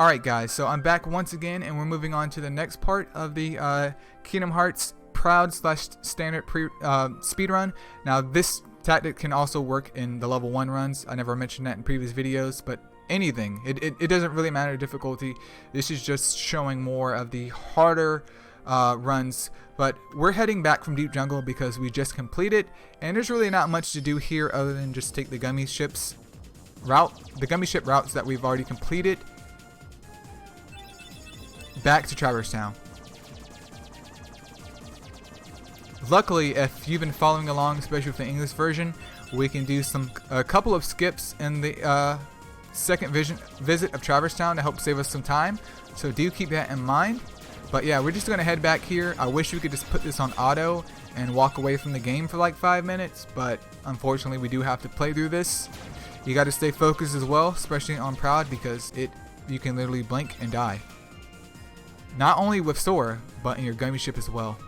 Alright guys, so I'm back once again and we're moving on to the next part of the Kingdom Hearts Proud / Standard speedrun. Now this tactic can also work in the level 1 runs. I never mentioned that in previous videos, but anything. It doesn't really matter difficulty. This is just showing more of the harder runs. But we're heading back from Deep Jungle because we just completed, and there's really not much to do here other than just take the gummy ship routes that we've already completed back to Traverse Town. Luckily, if you've been following along, especially with the English version, we can do a couple of skips in the second visit of Traverse Town to help save us some time. So do keep that in mind. But yeah, we're just going to head back here. I wish we could just put this on auto and walk away from the game for like 5 minutes, but unfortunately we do have to play through this. You got to stay focused as well, especially on Proud, because you can literally blink and die. Not only with Sora, but in your gummy ship as well.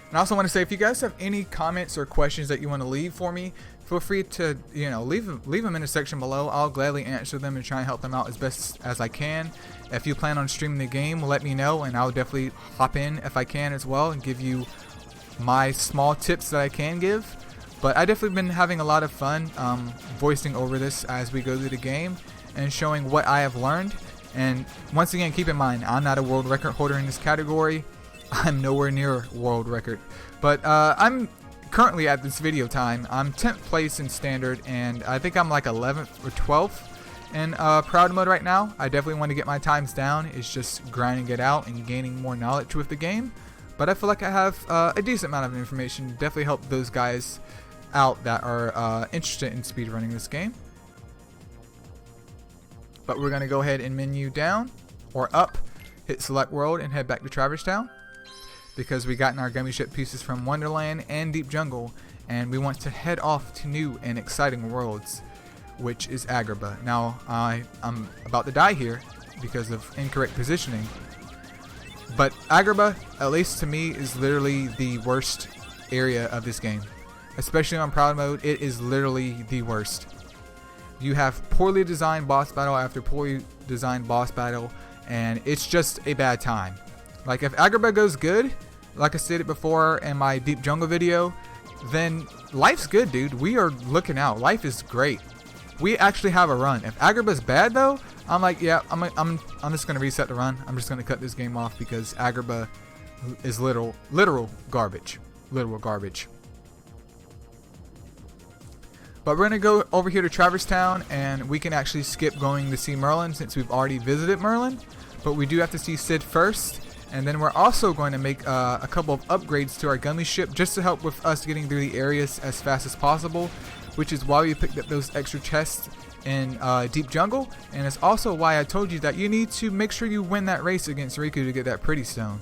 And I also want to say, if you guys have any comments or questions that you want to leave for me, feel free to leave them in the section below. I'll gladly answer them and try and help them out as best as I can. If you plan on streaming the game, let me know, and I'll definitely hop in if I can as well and give you my small tips that I can give. But I definitely been having a lot of fun voicing over this as we go through the game and showing what I have learned. And once again, keep in mind, I'm not a world record holder in this category. I'm nowhere near world record. But I'm currently, at this video time, I'm 10th place in standard, and I think I'm like 11th or 12th in Proud mode right now. I definitely want to get my times down. It's just grinding it out and gaining more knowledge with the game. But I feel like I have a decent amount of information to definitely help those guys out that are interested in speedrunning this game. But we're going to go ahead and menu down or up, hit select world, and head back to Traverse Town, because we gotten our gummy ship pieces from Wonderland and Deep Jungle, and we want to head off to new and exciting worlds, which is Agrabah. Now I'm about to die here because of incorrect positioning, but Agrabah, at least to me, is literally the worst area of this game. Especially on Proud mode, it is literally the worst. You have poorly designed boss battle after poorly designed boss battle, and it's just a bad time. Like, if Agrabah goes good, like I stated before in my Deep Jungle video, then life's good, dude. We are looking out. Life is great. We actually have a run. If Agrabah's bad though, I'm like, yeah, I'm just gonna reset the run. I'm just gonna cut this game off because Agrabah is literal garbage. Literal garbage. But we're going to go over here to Traverse Town, and we can actually skip going to see Merlin since we've already visited Merlin. But we do have to see Sid first, and then we're also going to make a couple of upgrades to our gummy ship just to help with us getting through the areas as fast as possible, which is why we picked up those extra chests in Deep Jungle, and it's also why I told you that you need to make sure you win that race against Riku to get that pretty stone.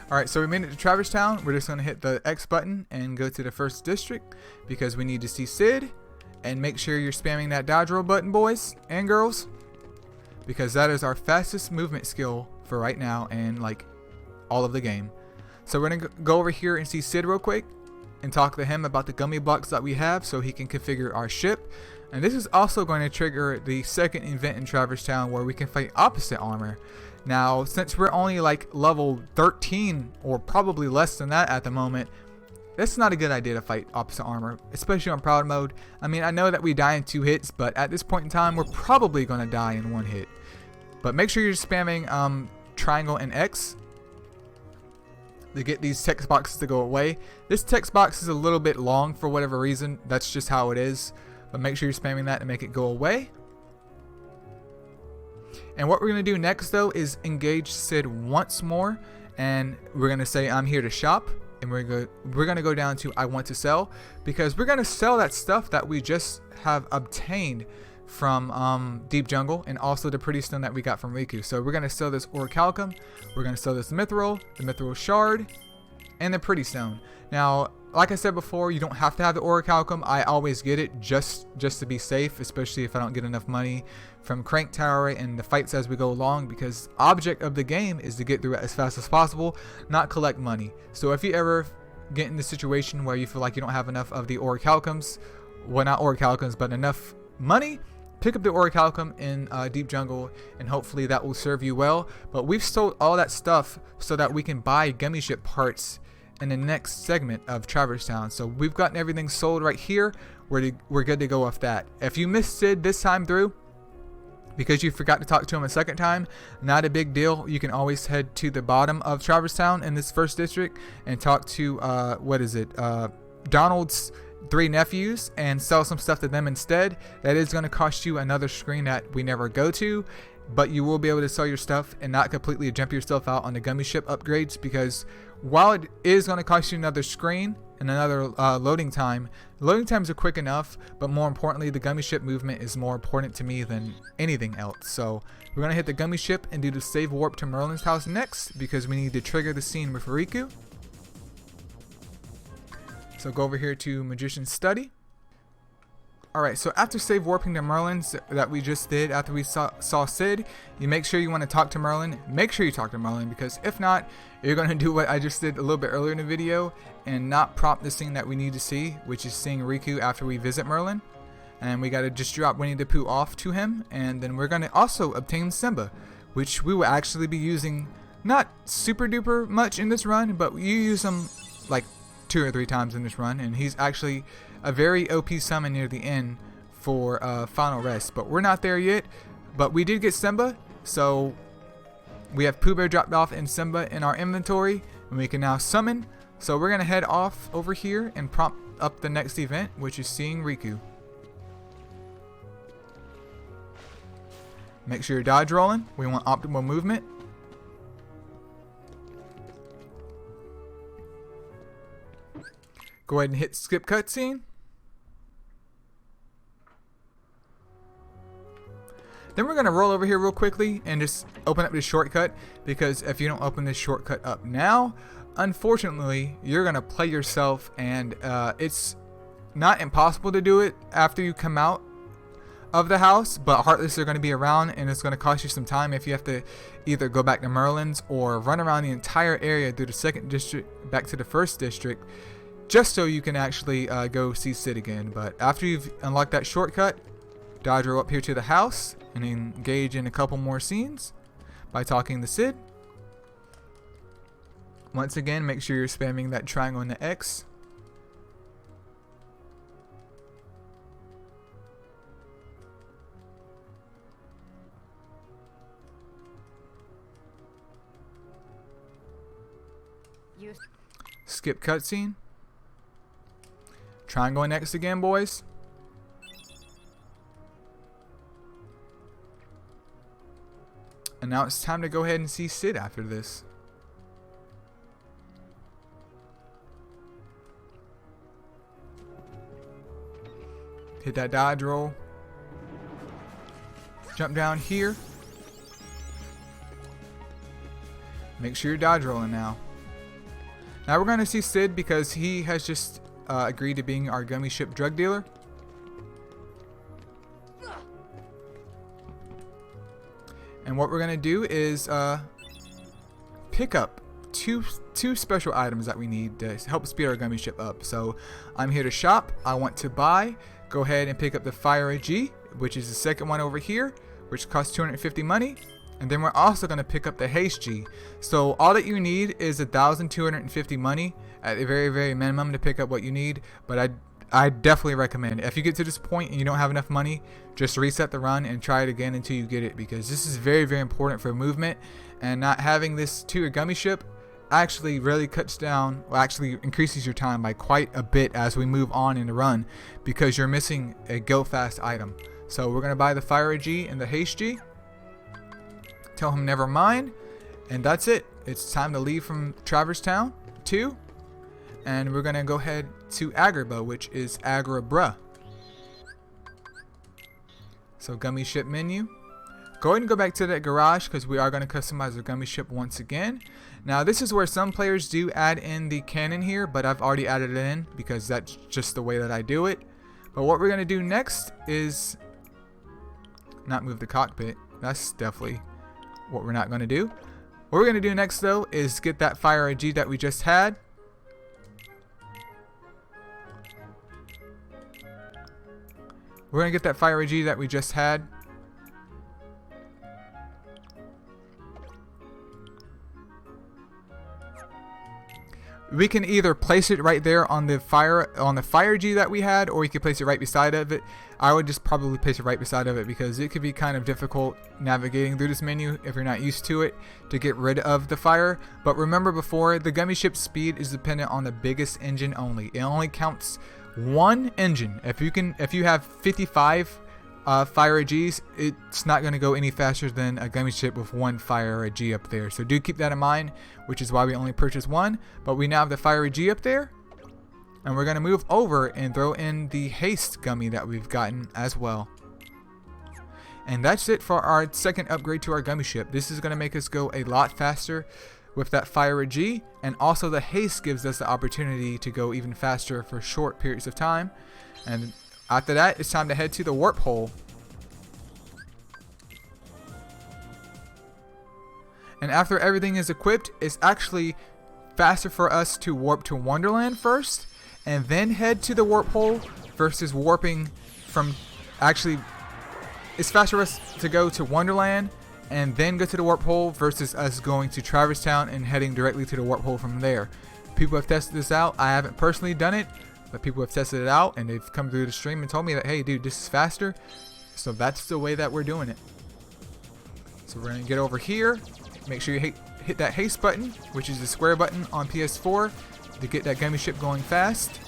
Alright, so we made it to Traverse Town. We're just going to hit the X button and go to the first district because we need to see Sid. And make sure you're spamming that dodge roll button, boys and girls, because that is our fastest movement skill for right now and like all of the game. So we're going to go over here and see Sid real quick and talk to him about the gummy blocks that we have so he can configure our ship. And this is also going to trigger the second event in Traverse Town where we can fight opposite armor. Now, since we're only like level 13 or probably less than that at the moment, that's not a good idea to fight opposite armor, especially on Proud mode. I mean, I know that we die in 2 hits, but at this point in time, we're probably going to die in 1 hit. But make sure you're spamming triangle and X to get these text boxes to go away. This text box is a little bit long for whatever reason. That's just how it is. But make sure you're spamming that to make it go away. And what we're going to do next though is engage Sid once more, and we're going to say I'm here to shop, and we're going to go down to I want to sell, because we're going to sell that stuff that we just have obtained from Deep Jungle, and also the pretty stone that we got from Riku. So we're going to sell this Orichalcum, we're going to sell this Mithril, the Mithril Shard, and the pretty stone. Now, like I said before, you don't have to have the orichalcum. I always get it just to be safe, especially if I don't get enough money from Crank Tower and the fights as we go along, because object of the game is to get through it as fast as possible, not collect money. So if you ever get in the situation where you feel like you don't have enough of the orichalcums, well, not orichalcums, but enough money, pick up the orichalcum in Deep Jungle, and hopefully that will serve you well. But we've sold all that stuff so that we can buy gummy ship parts in the next segment of Traverse Town. So we've gotten everything sold right here. We're good to go off that. If you missed Sid this time through because you forgot to talk to him a second time, not a big deal. You can always head to the bottom of Traverse Town in this first district and talk to Donald's 3 nephews and sell some stuff to them instead. That is going to cost you another screen that we never go to, but you will be able to sell your stuff and not completely jump yourself out on the gummy ship upgrades, because while it is going to cost you another screen and another loading times are quick enough, but more importantly, the gummy ship movement is more important to me than anything else. So we're going to hit the gummy ship and do the save warp to Merlin's house next, because we need to trigger the scene with Riku. So go over here to Magician's Study. Alright, so after save warping to Merlin's that we just did, after we saw Sid, you make sure you want to talk to Merlin. Make sure you talk to Merlin, because if not, you're going to do what I just did a little bit earlier in the video and not prompt the scene that we need to see, which is seeing Riku after we visit Merlin. And we got to just drop Winnie the Pooh off to him, and then we're going to also obtain Simba, which we will actually be using not super duper much in this run, but you use him like 2 or 3 times in this run, and he's actually a very OP summon near the end for Final Rest. But we're not there yet, but we did get Simba, so we have Pooh Bear dropped off and Simba in our inventory, and we can now summon. So we're going to head off over here and prompt up the next event, which is seeing Riku. Make sure you're dodge rolling. We want optimal movement. Go ahead and hit skip cutscene. Then we're going to roll over here real quickly and just open up this shortcut, because if you don't open this shortcut up now, unfortunately, you're going to play yourself, and it's not impossible to do it after you come out of the house, but Heartless are going to be around, and it's going to cost you some time if you have to either go back to Merlin's or run around the entire area through the second district back to the first district, just so you can actually go see Sid again. But after you've unlocked that shortcut, dodge roll up here to the house and engage in a couple more scenes by talking to Sid. Once again, make sure you're spamming that triangle and the X. Skip cutscene. Triangle and X again, boys. And now it's time to go ahead and see Sid after this. Hit that dodge roll. Jump down here. Make sure you're dodge rolling now. Now we're going to see Sid, because he has just agreed to being our gummy ship drug dealer. And what we're going to do is pick up two special items that we need to help speed our gummy ship up. So I'm here to shop. I want to buy. Go ahead and pick up the Fire G, which is the second one over here, which costs 250 money. And then we're also going to pick up the Haste G. So all that you need is 1,250 money at the very, very minimum to pick up what you need. But I definitely recommend, if you get to this point and you don't have enough money, just reset the run and try it again until you get it, because this is very, very important for movement. And not having this to your gummy ship actually really cuts down, well, actually increases your time by quite a bit as we move on in the run, because you're missing a go fast item. So we're going to buy the Fire G and the Haste G. Tell him never mind, and that's it. It's time to leave from Traverse Town 2, and we're gonna go ahead to Agrabah, which is Agrabah. So gummy ship menu, Go ahead and go back to that garage because we are going to customize our gummy ship once again. Now this is where some players do add in the cannon here, but I've already added it in because that's just the way that I do it. But what we're going to do next is not move the cockpit. That's definitely what we're not going to do. What we're going to do next though is get that fire IG that we just had. We're going to get that fire IG that we just had. We can either place it right there on the fire G that we had, or we could place it right beside of it. I would just probably place it right beside of it because it could be kind of difficult navigating through this menu if you're not used to it to get rid of the fire. But remember before, the gummy ship's speed is dependent on the biggest engine only. It only counts one engine. If you have 55 fire Gs, it's not going to go any faster than a gummy ship with one fire G up there. So do keep that in mind, which is why we only purchased one. But we now have the fire G up there, and we're going to move over and throw in the haste gummy that we've gotten as well. And that's it for our second upgrade to our gummy ship. This is going to make us go a lot faster with that fire G, and also the haste gives us the opportunity to go even faster for short periods of time. And after that, it's time to head to the warp hole. And after everything is equipped, it's actually faster for us to warp to Wonderland first and then head to the warp hole versus warping from... Actually, it's faster for us to go to Wonderland and then go to the warp hole versus us going to Traverse Town and heading directly to the warp hole from there. People have tested this out. I haven't personally done it, but people have tested it out and they've come through the stream and told me that, hey dude, this is faster. So that's the way that we're doing it. So we're going to get over here. Make sure you hit that haste button, which is the square button on PS4, to get that gummy ship going fast.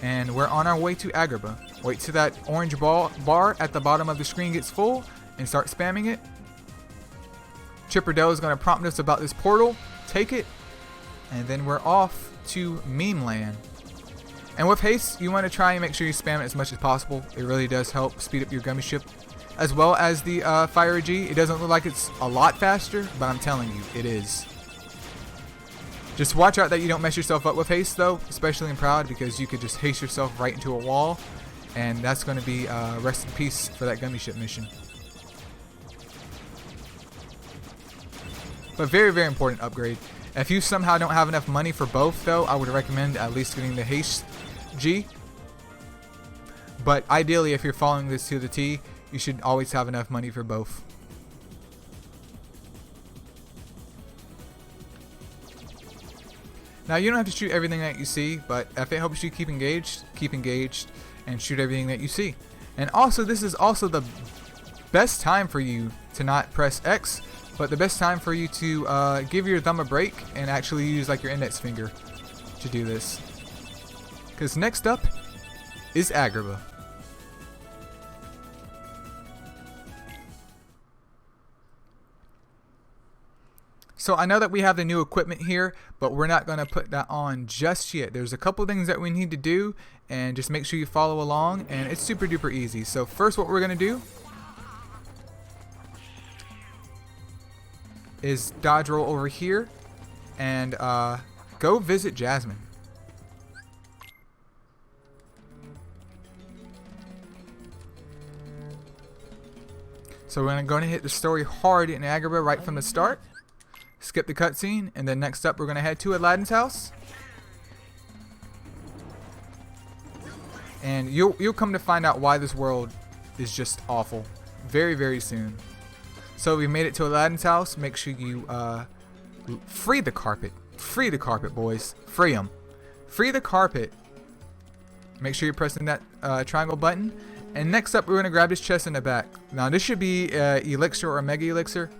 And we're on our way to Agrabah. Wait till that orange bar at the bottom of the screen gets full and start spamming it. Chipper Dell is going to prompt us about this portal. Take it. And then we're off to Meme Land. And with haste, you want to try and make sure you spam it as much as possible. It really does help speed up your gummy ship. As well as the fire G. It doesn't look like it's a lot faster, but I'm telling you, it is. Just watch out that you don't mess yourself up with haste though, especially in Proud, because you could just haste yourself right into a wall, and that's going to be rest in peace for that gummy ship mission. But very, very important upgrade. If you somehow don't have enough money for both though, I would recommend at least getting the haste G. But ideally, if you're following this to the T, you should always have enough money for both. Now you don't have to shoot everything that you see, but if it helps you keep engaged and shoot everything that you see. And also, this is also the best time for you to not press X, but the best time for you to give your thumb a break and actually use like your index finger to do this. Because next up is Agrabah. So I know that we have the new equipment here, but we're not going to put that on just yet. There's a couple things that we need to do, and just make sure you follow along, and it's super duper easy. So first what we're going to do is dodge roll over here and go visit Jasmine. So we're going to hit the story hard in Agrabah right from the start. Skip the cutscene, and then next up we're going to head to Aladdin's house. And you'll come to find out why this world is just awful very, very soon. So we made it to Aladdin's house. Make sure you free the carpet. Free the carpet, boys. Free them. Free the carpet. Make sure you're pressing that triangle button. And next up, we're going to grab this chest in the back. Now, this should be Elixir or Mega Elixir.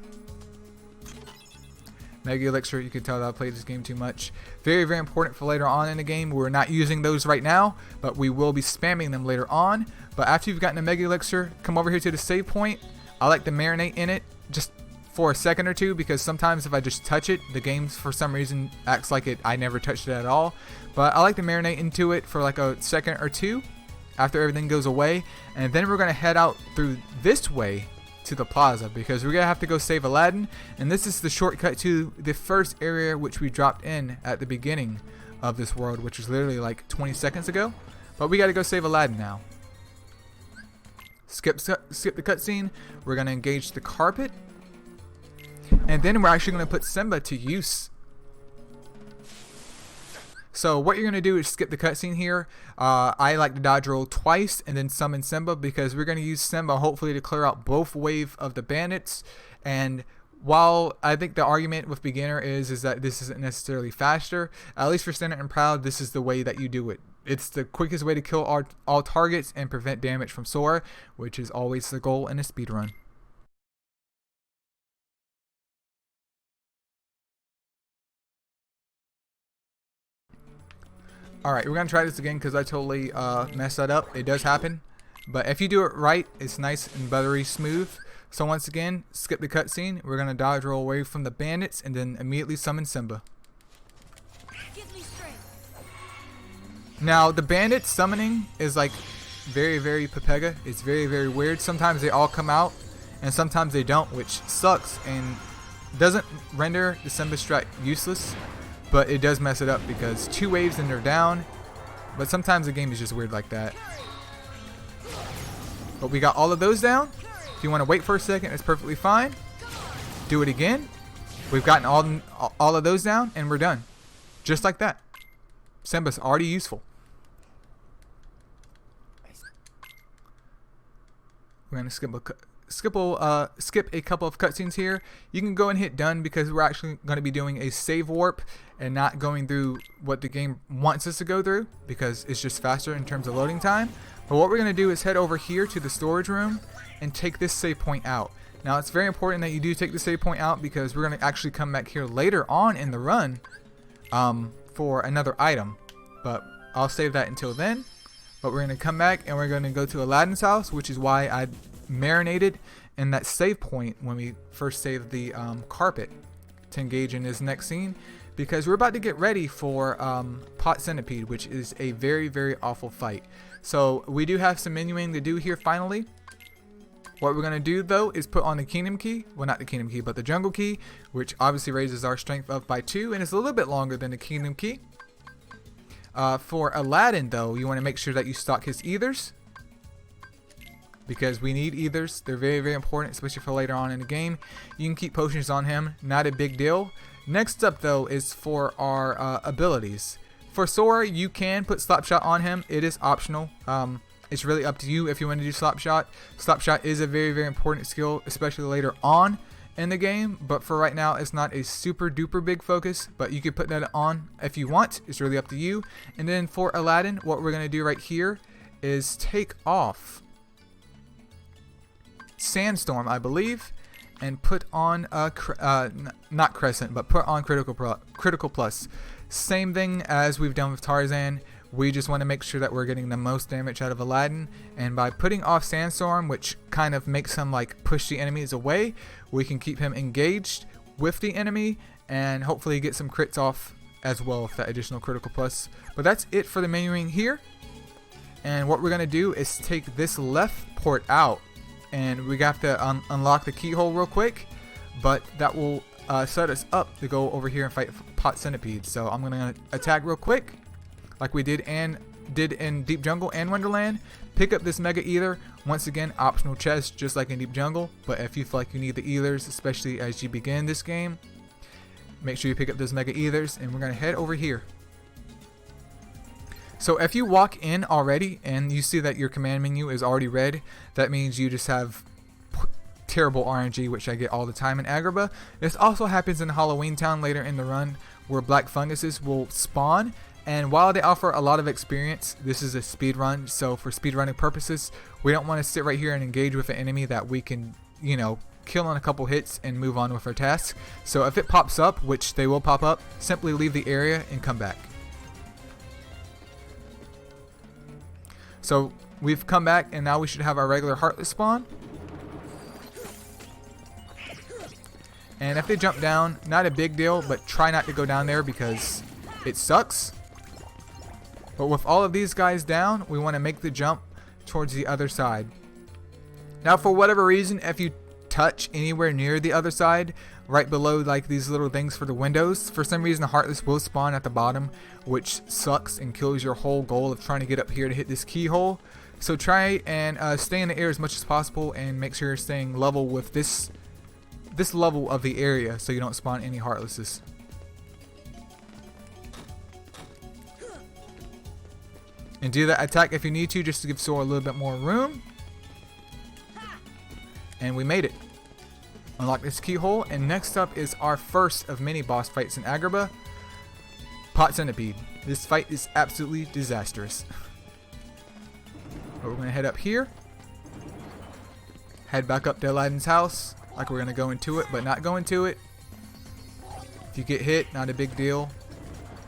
Mega Elixir, you can tell that I played this game too much. Very, very important for later on in the game. We're not using those right now, but we will be spamming them later on. But after you've gotten a Mega Elixir, come over here to the save point. I like to marinate in it just for a second or two, because sometimes if I just touch it, the game for some reason acts like I never touched it at all. But I like to marinate into it for like a second or two after everything goes away. And then we're going to head out through this way to the plaza because we're gonna have to go save Aladdin, and this is the shortcut to the first area which we dropped in at the beginning of this world, which was literally like 20 seconds ago. But we gotta go save Aladdin now. Skip the cutscene. We're gonna engage the carpet, and then we're actually gonna put Simba to use. So what you're going to do is skip the cutscene here. I like to dodge roll twice and then summon Simba because we're going to use Simba hopefully to clear out both wave of the bandits. And while I think the argument with beginner is that this isn't necessarily faster, at least for standard and proud, this is the way that you do it. It's the quickest way to kill all targets and prevent damage from Sora, which is always the goal in a speedrun. Alright, we're going to try this again because I totally messed that up. It does happen. But if you do it right, it's nice and buttery smooth. So once again, skip the cutscene. We're going to dodge roll away from the bandits and then immediately summon Simba. Give me strength. Now, the bandit summoning is like very, very Pepega. It's very, very weird. Sometimes they all come out and sometimes they don't, which sucks and doesn't render the Simba strat useless. But it does mess it up because 2 waves and they're down. But sometimes the game is just weird like that. But we got all of those down. If you want to wait for a second, it's perfectly fine. Do it again. We've gotten all of those down and we're done. Just like that. Simba's already useful. We're going to skip a couple of cutscenes here. You can go and hit done because we're actually going to be doing a save warp and not going through what the game wants us to go through because it's just faster in terms of loading time. But what we're going to do is head over here to the storage room and take this save point out. Now it's very important that you do take the save point out because we're going to actually come back here later on in the run for another item. But I'll save that until then. But we're going to come back and we're going to go to Aladdin's house, which is why I marinated in that save point when we first saved the carpet to engage in this next scene, because we're about to get ready for Pot Centipede, which is a very, very awful fight. So we do have some menuing to do here finally. What we're going to do though is put on the Kingdom Key, well not the Kingdom Key but the Jungle Key, which obviously raises our strength up by 2 and is a little bit longer than the Kingdom Key. For Aladdin though, you want to make sure that you stock his ethers, because we need ethers. They're very, very important, especially for later on in the game. You can keep potions on him, not a big deal. Next up though is for our abilities. For Sora, you can put Slapshot on him. It is optional. It's really up to you if you want to do Slapshot. Slapshot is a very, very important skill, especially later on in the game. But for right now, it's not a super duper big focus. But you can put that on if you want. It's really up to you. And then for Aladdin, what we're going to do right here is take off Sandstorm, I believe, and put on not Crescent, but put on Critical Plus. Same thing as we've done with Tarzan. We just want to make sure that we're getting the most damage out of Aladdin, and by putting off Sandstorm, which kind of makes him like push the enemies away, we can keep him engaged with the enemy and hopefully get some crits off as well with that additional Critical Plus. But that's it for the menuing here, and what we're going to do is take this left port out, and we have to unlock the keyhole real quick, but that will set us up to go over here and fight Pot Centipede. So I'm gonna attack real quick, like we did in Deep Jungle and Wonderland. Pick up this Mega Ether. Once again, optional chest, just like in Deep Jungle. But if you feel like you need the Ethers, especially as you begin this game, make sure you pick up those Mega Ethers. And we're gonna head over here. So if you walk in already and you see that your command menu is already red, that means you just have terrible RNG, which I get all the time in Agrabah. This also happens in Halloween Town later in the run, where black funguses will spawn, and while they offer a lot of experience, this is a speed run, so for speed running purposes, we don't want to sit right here and engage with an enemy that we can, you know, kill in a couple hits and move on with our task. So if it pops up, which they will pop up, simply leave the area and come back. So we've come back and now we should have our regular Heartless spawn. And if they jump down, not a big deal, but try not to go down there because it sucks. But with all of these guys down, we want to make the jump towards the other side. Now for whatever reason, if you touch anywhere near the other side, right below like these little things for the windows, for some reason the Heartless will spawn at the bottom, which sucks and kills your whole goal of trying to get up here to hit this keyhole. So try and stay in the air as much as possible and make sure you're staying level with this level of the area so you don't spawn any Heartlesses. And do that attack if you need to, just to give Sora a little bit more room. And we made it. Unlock this keyhole, and next up is our first of many boss fights in Agrabah, Pot Centipede. This fight is absolutely disastrous. But we're going to head up here. Head back up to Aladdin's house, like we're going to go into it, but not go into it. If you get hit, not a big deal.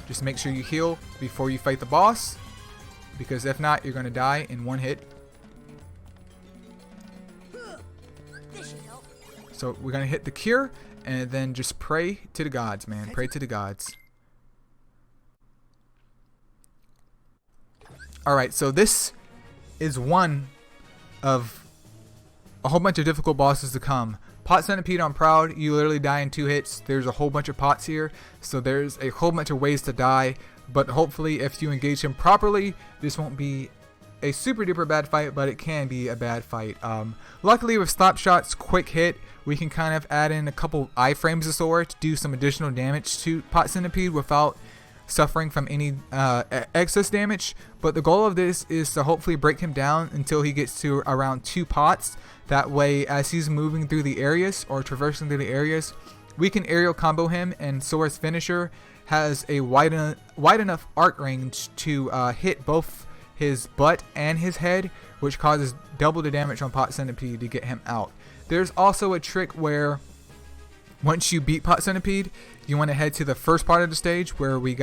Just make sure you heal before you fight the boss, because if not, you're going to die in one hit. So we're going to hit the cure and then just pray to the gods, man. Pray to the gods. Alright, so this is one of a whole bunch of difficult bosses to come. Pot Centipede on Proud, you literally die in 2 hits. There's a whole bunch of pots here, so there's a whole bunch of ways to die. But hopefully if you engage him properly, this won't be a super duper bad fight, but it can be a bad fight. Luckily with Stop Shot's quick hit, we can kind of add in a couple iframes of Sora to do some additional damage to Pot Centipede without suffering from any excess damage. But the goal of this is to hopefully break him down until he gets to around 2 pots. That way, as he's moving through the areas or traversing through the areas, we can aerial combo him, and Sora's finisher has a wide enough arc range to hit both his butt and his head, which causes double the damage on Pot Centipede to get him out. There's also a trick where once you beat Pot Centipede, you want to head to the first part of the stage where we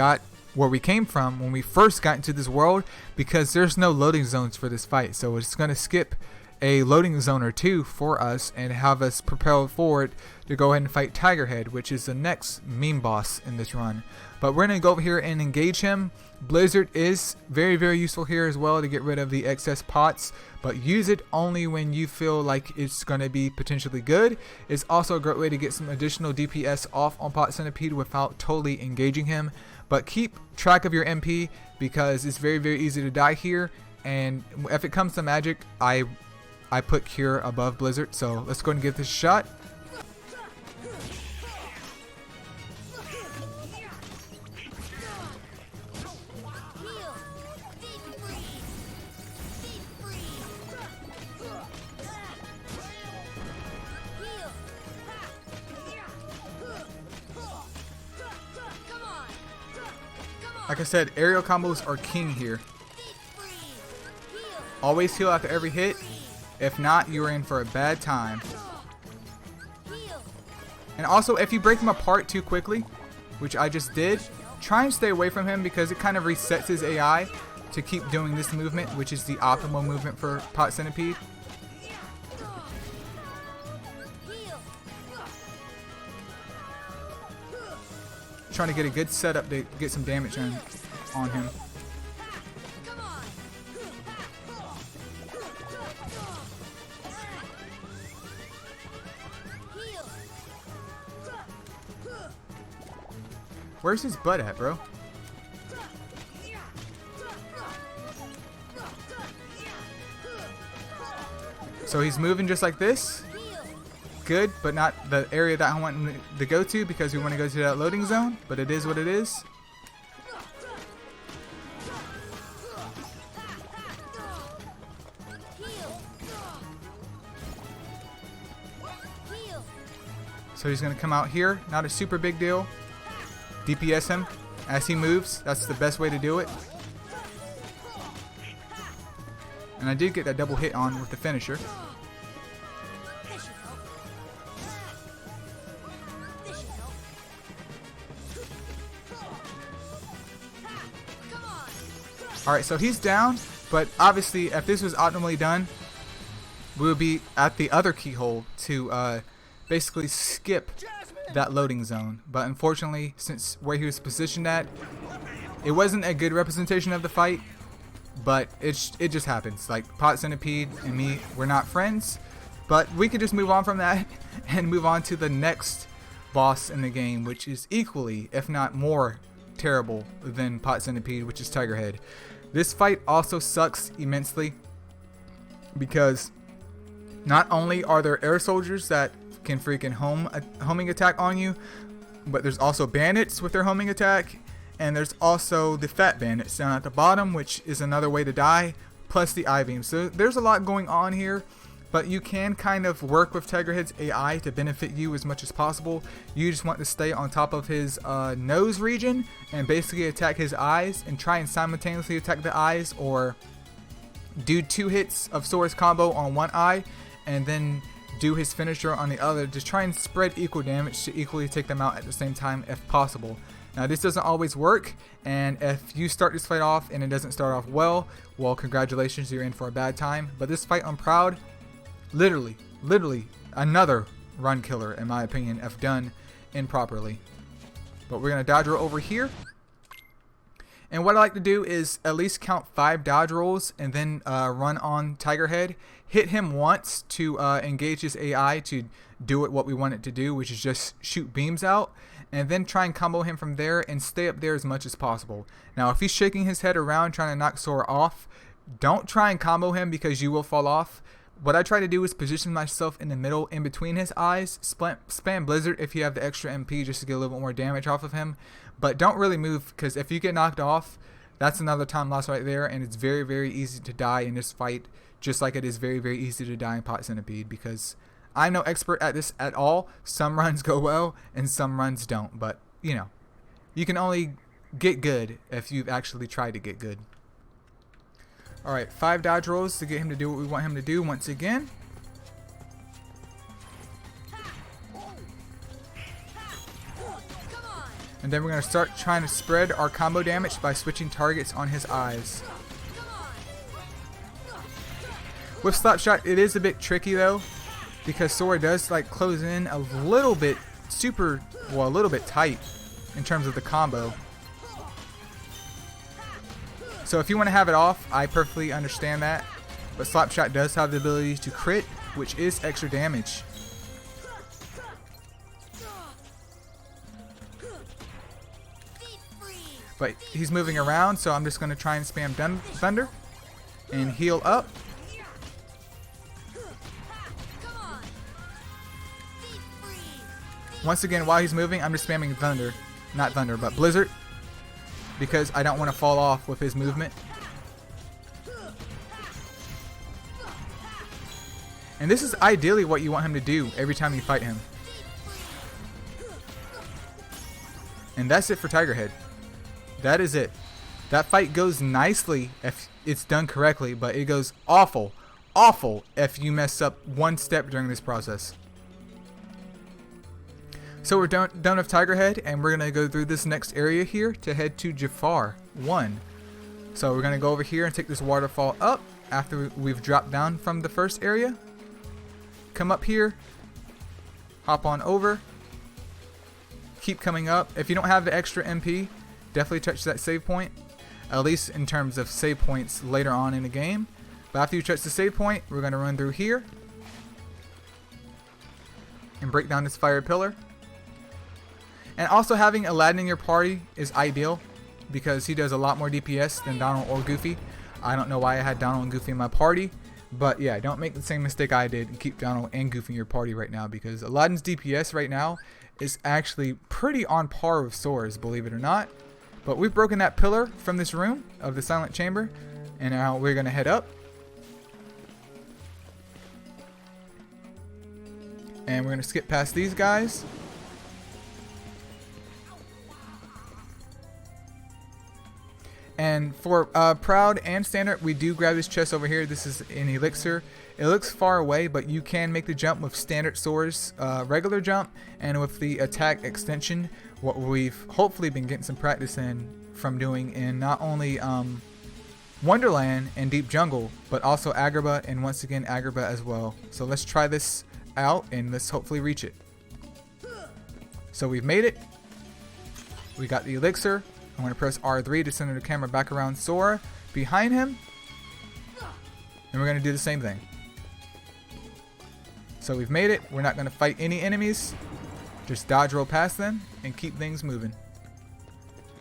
came from when we first got into this world, because there's no loading zones for this fight. So it's going to skip a loading zone or 2 for us and have us propel forward to go ahead and fight Tigerhead, which is the next meme boss in this run. But we're going to go over here and engage him. Blizzard is very, very useful here as well to get rid of the excess pots, but use it only when you feel like it's going to be potentially good. It's also a great way to get some additional DPS off on Pot Centipede without totally engaging him. But keep track of your MP, because it's very, very easy to die here. And if it comes to magic, I put Cure above Blizzard, so let's go ahead and give this a shot. Like I said, aerial combos are king here. Always heal after every hit. If not, you're in for a bad time. And also, if you break him apart too quickly, which I just did, try and stay away from him, because it kind of resets his AI to keep doing this movement, which is the optimal movement for Pot Centipede. Trying to get a good setup to get some damage on him. Where's his butt at, bro? So he's moving just like this. Good, but not the area that I want him to go to, because we want to go to that loading zone, but it is what it is. So he's going to come out here, not a super big deal. DPS him as he moves, that's the best way to do it. And I did get that double hit on with the finisher. Alright, so he's down, but obviously if this was optimally done, we would be at the other keyhole to basically skip that loading zone. But unfortunately, since where he was positioned at, it wasn't a good representation of the fight, but it just happens. Like, Pot Centipede and me, we're not friends, But we could just move on from that and move on to the next boss in the game, which is equally, if not more, terrible than Pot Centipede, which is Tigerhead. This fight also sucks immensely because not only are there air soldiers that can freaking homing attack on you, but there's also bandits with their homing attack, and there's also the fat bandits down at the bottom, which is another way to die, plus the I-beam. So there's a lot going on here, but you can kind of work with Tigerhead's AI to benefit you as much as possible. You just want to stay on top of his nose region and basically attack his eyes and try and simultaneously attack the eyes, or do 2 hits of Sora's combo on one eye and then do his finisher on the other to try and spread equal damage to equally take them out at the same time if possible. Now this doesn't always work, and if you start this fight off and it doesn't start off well, congratulations, you're in for a bad time. But this fight on Proud, literally another run killer in my opinion if done improperly. But we're going to dodge roll over here. And what I like to do is at least count 5 dodge rolls and then run on Tigerhead. Hit him once to engage his AI to do what we want it to do, which is just shoot beams out. And then try and combo him from there and stay up there as much as possible. Now if he's shaking his head around trying to knock Sora off, don't try and combo him because you will fall off. What I try to do is position myself in the middle in between his eyes, spam Blizzard if you have the extra MP just to get a little bit more damage off of him. But don't really move, because if you get knocked off, that's another time loss right there, and it's very, very easy to die in this fight, just like it is very, very easy to die in Pot Centipede, because I'm no expert at this at all. Some runs go well and some runs don't, but you know, you can only get good if you've actually tried to get good. Alright, 5 dodge rolls to get him to do what we want him to do once again. And then we're going to start trying to spread our combo damage by switching targets on his eyes. With Slapshot, it is a bit tricky though, because Sora does like close in a little bit a little bit tight in terms of the combo. So if you want to have it off, I perfectly understand that. But Slapshot does have the ability to crit, which is extra damage. But he's moving around, so I'm just going to try and spam Thunder and heal up. Once again, while he's moving, I'm just spamming Thunder. Not Thunder, but Blizzard, because I don't want to fall off with his movement. And this is ideally what you want him to do every time you fight him. And that's it for Tigerhead. That is it. That fight goes nicely if it's done correctly, but it goes awful if you mess up one step during this process. So we're done with Tigerhead, and we're going to go through this next area here to head to Jafar 1. So we're going to go over here and take this waterfall up after we've dropped down from the first area. Come up here, hop on over, keep coming up. If you don't have the extra MP, definitely touch that save point, at least in terms of save points later on in the game. But after you touch the save point, we're going to run through here and break down this fire pillar. And also having Aladdin in your party is ideal because he does a lot more DPS than Donald or Goofy. I don't know why I had Donald and Goofy in my party, but yeah, don't make the same mistake I did and keep Donald and Goofy in your party right now, because Aladdin's DPS right now is actually pretty on par with Sora's, believe it or not. But we've broken that pillar from this room of the silent chamber, and now we're going to head up. And we're going to skip past these guys. And for Proud and Standard, we do grab this chest over here. This is an Elixir. It looks far away, but you can make the jump with Standard Sora's regular jump, and with the attack extension, what we've hopefully been getting some practice in from doing in not only Wonderland and Deep Jungle, but also Agrabah, and once again Agrabah as well. So let's try this out and let's hopefully reach it. So we've made it. We got the Elixir. I'm going to press R3 to center the camera back around Sora behind him. And we're going to do the same thing. So we've made it. We're not going to fight any enemies. Just dodge roll past them and keep things moving.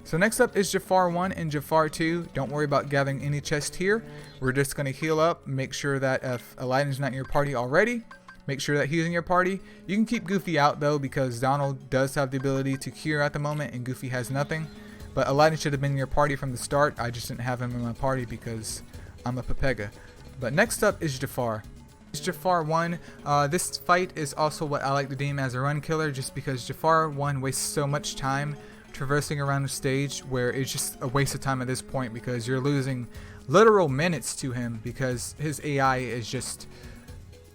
So next up is Jafar 1 and Jafar 2. Don't worry about gathering any chest here. We're just going to heal up. Make sure that if Aladdin's not in your party already, make sure that he's in your party. You can keep Goofy out though, because Donald does have the ability to cure at the moment and Goofy has nothing. But Aladdin should have been in your party from the start. I just didn't have him in my party because I'm a Pepega. But next up is Jafar. Jafar 1. This fight is also what I like to deem as a run killer, just because Jafar 1 wastes so much time traversing around the stage where it's just a waste of time at this point, because you're losing literal minutes to him because his AI is just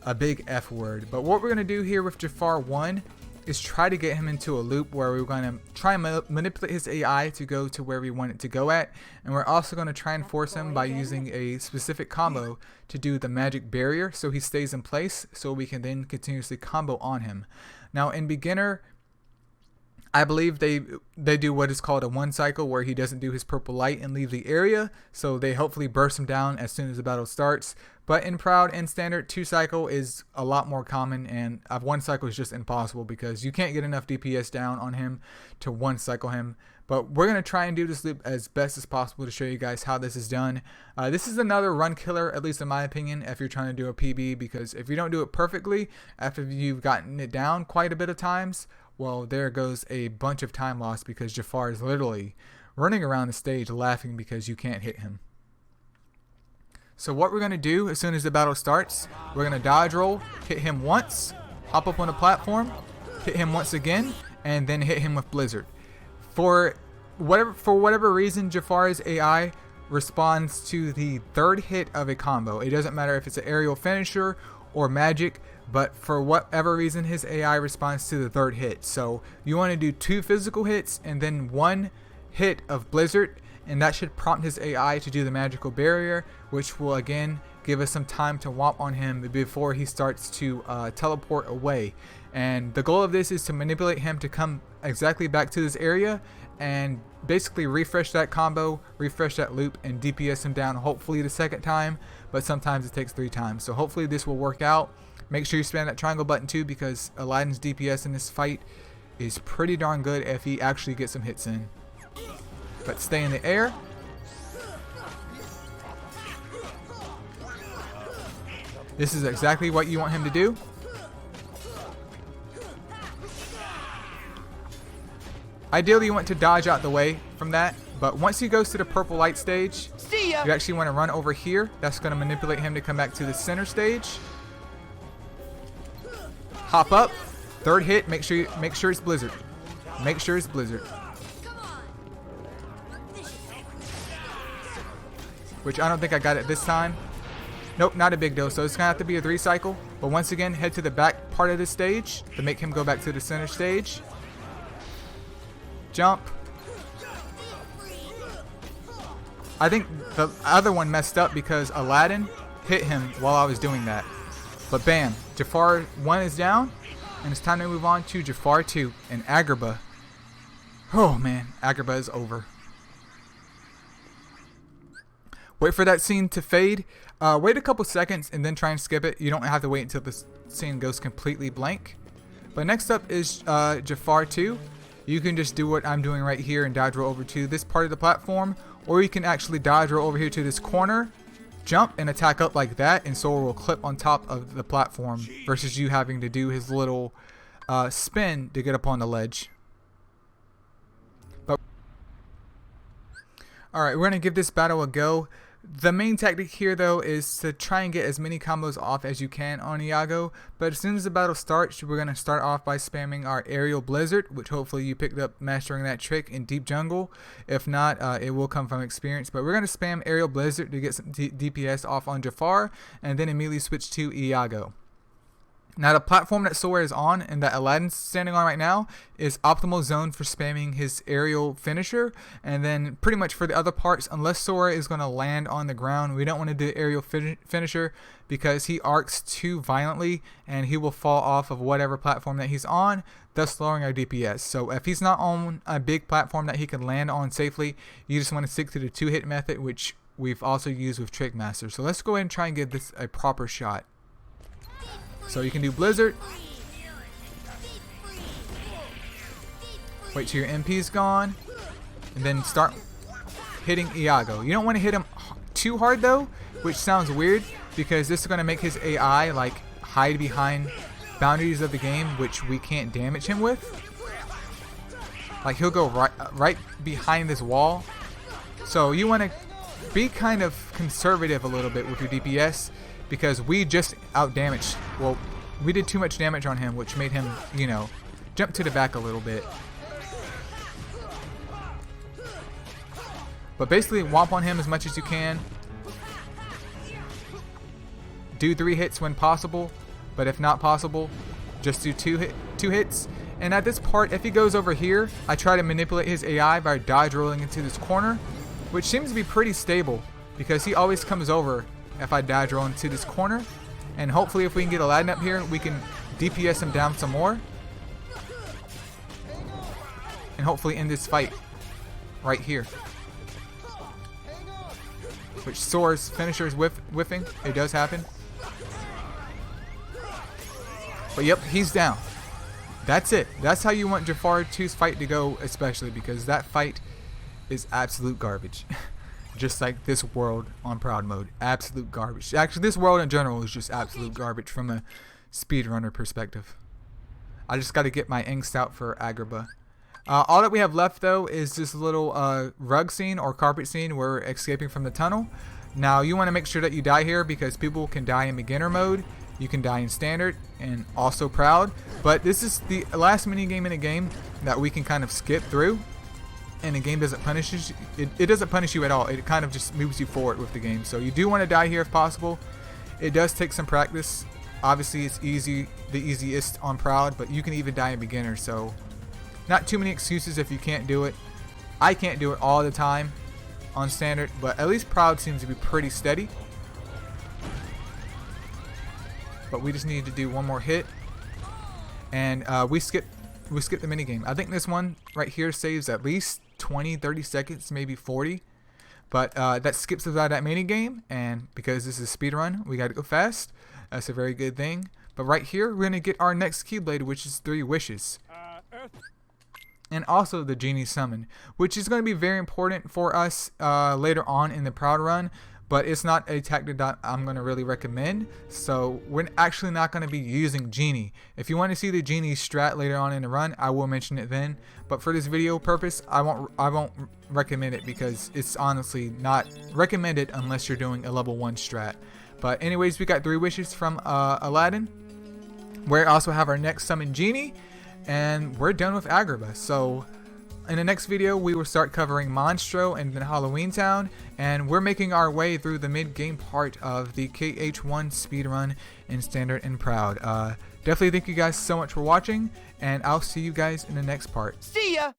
a big F word. But what we're going to do here with Jafar 1 is try to get him into a loop where we're going to try and manipulate his AI to go to where we want it to go at, and we're also going to try and force him by using a specific combo to do the magic barrier so he stays in place, so we can then continuously combo on him. Now in beginner, I believe they do what is called a one cycle, where he doesn't do his purple light and leave the area, so they hopefully burst him down as soon as the battle starts. But in proud and standard, 2 cycle is a lot more common, and 1 cycle is just impossible because you can't get enough DPS down on him to 1 cycle him. But we're going to try and do this loop as best as possible to show you guys how this is done. This is another run killer, at least in my opinion, if you're trying to do a PB, because if you don't do it perfectly after you've gotten it down quite a bit of times, well, there goes a bunch of time lost, because Jafar is literally running around the stage laughing because you can't hit him. So what we're going to do as soon as the battle starts, we're going to dodge roll, hit him once, hop up on the platform, hit him once again, and then hit him with Blizzard. For whatever reason, Jafar's AI responds to the 3rd hit of a combo. It doesn't matter if it's an aerial finisher or magic, but for whatever reason his AI responds to the 3rd hit. So you want to do 2 physical hits and then 1 hit of Blizzard, and that should prompt his AI to do the magical barrier, which will again give us some time to whomp on him before he starts to teleport away. And the goal of this is to manipulate him to come exactly back to this area and basically refresh that combo, refresh that loop, and DPS him down, hopefully the 2nd time, but sometimes it takes 3 times. So hopefully this will work out. Make sure you spam that triangle button too, because Aladdin's DPS in this fight is pretty darn good if he actually gets some hits in. But stay in the air. This is exactly what you want him to do. Ideally you want to dodge out the way from that, but once he goes to the purple light stage, you actually want to run over here. That's going to manipulate him to come back to the center stage. Hop up, 3rd hit, make sure it's Blizzard. Make sure it's Blizzard. Which I don't think I got it this time. Nope, not a big deal. So it's gonna have to be a 3 cycle. But once again, head to the back part of the stage to make him go back to the center stage. Jump. I think the other one messed up because Aladdin hit him while I was doing that. But bam, Jafar 1 is down, and it's time to move on to Jafar 2 and Agrabah. Oh man, Agrabah is over. Wait for that scene to fade. Wait a couple seconds and then try and skip it. You don't have to wait until the scene goes completely blank. But next up is Jafar 2. You can just do what I'm doing right here and dodge roll over to this part of the platform, or you can actually dodge roll over here to this corner, jump and attack up like that, and Soul will clip on top of the platform versus you having to do his little spin to get up on the ledge. But alright, we're going to give this battle a go. The main tactic here though is to try and get as many combos off as you can on Iago, but as soon as the battle starts, we're going to start off by spamming our aerial blizzard, which hopefully you picked up mastering that trick in deep jungle. If not, it will come from experience, but we're going to spam aerial blizzard to get some DPS off on Jafar and then immediately switch to Iago. Now the platform that Sora is on and that Aladdin's standing on right now is optimal zone for spamming his aerial finisher, and then pretty much for the other parts, unless Sora is going to land on the ground, we don't want to do aerial finisher because he arcs too violently and he will fall off of whatever platform that he's on, thus lowering our DPS. So if he's not on a big platform that he can land on safely, you just want to stick to the 2-hit method, which we've also used with Trickmaster. So let's go ahead and try and give this a proper shot. So you can do Blizzard. Wait till your MP's gone. And then start hitting Iago. You don't want to hit him too hard though, which sounds weird because this is going to make his AI like hide behind boundaries of the game, which we can't damage him with. Like he'll go right behind this wall. So you want to be kind of conservative a little bit with your DPS because we just outdamaged. Well, we did too much damage on him, which made him, you know, jump to the back a little bit. But basically, whomp on him as much as you can. Do 3 hits when possible, but if not possible, just do 2 hits. And at this part, if he goes over here, I try to manipulate his AI by dodge rolling into this corner, which seems to be pretty stable because he always comes over if I dodge roll into this corner. And hopefully if we can get Aladdin up here, we can DPS him down some more. And hopefully end this fight right here. Which soars finishers whiffing. It does happen. But yep, he's down. That's it. That's how you want Jafar 2's fight to go, especially because that fight is absolute garbage. Just like this world on Proud mode. Absolute garbage. Actually, this world in general is just absolute garbage from a speedrunner perspective. I just got to get my angst out for Agrabah. All that we have left though is this little rug scene or carpet scene where we're escaping from the tunnel. Now you want to make sure that you die here because people can die in beginner mode. You can die in standard and also proud. But this is the last mini game in the game that we can kind of skip through. And the game doesn't punish you. It doesn't punish you at all. It kind of just moves you forward with the game. So you do want to die here if possible. It does take some practice. Obviously it's the easiest on proud, but you can even die in beginner. So not too many excuses if you can't do it. I can't do it all the time on standard, but at least proud seems to be pretty steady. But we just need to do one more hit, and we skip the mini game. I think this one right here saves at least 20-30 seconds, maybe 40. But that skips us out of that mini game, and because this is a speed run, we got to go fast. That's a very good thing. But right here, we're gonna get our next Keyblade, which is 3 wishes. And also the Genie Summon, which is going to be very important for us later on in the Proud run, but it's not a tactic that I'm going to really recommend, so we're actually not going to be using Genie. If you want to see the Genie strat later on in the run, I will mention it then, but for this video purpose, I won't recommend it because it's honestly not recommended unless you're doing a level 1 strat. But anyways, we got 3 wishes from Aladdin. We also have our next summon Genie, and we're done with Agrabah. So in the next video we will start covering Monstro and then Halloween Town, and we're making our way through the mid-game part of the KH1 speedrun in Standard and Proud. Definitely thank you guys so much for watching, and I'll see you guys in the next part. See ya!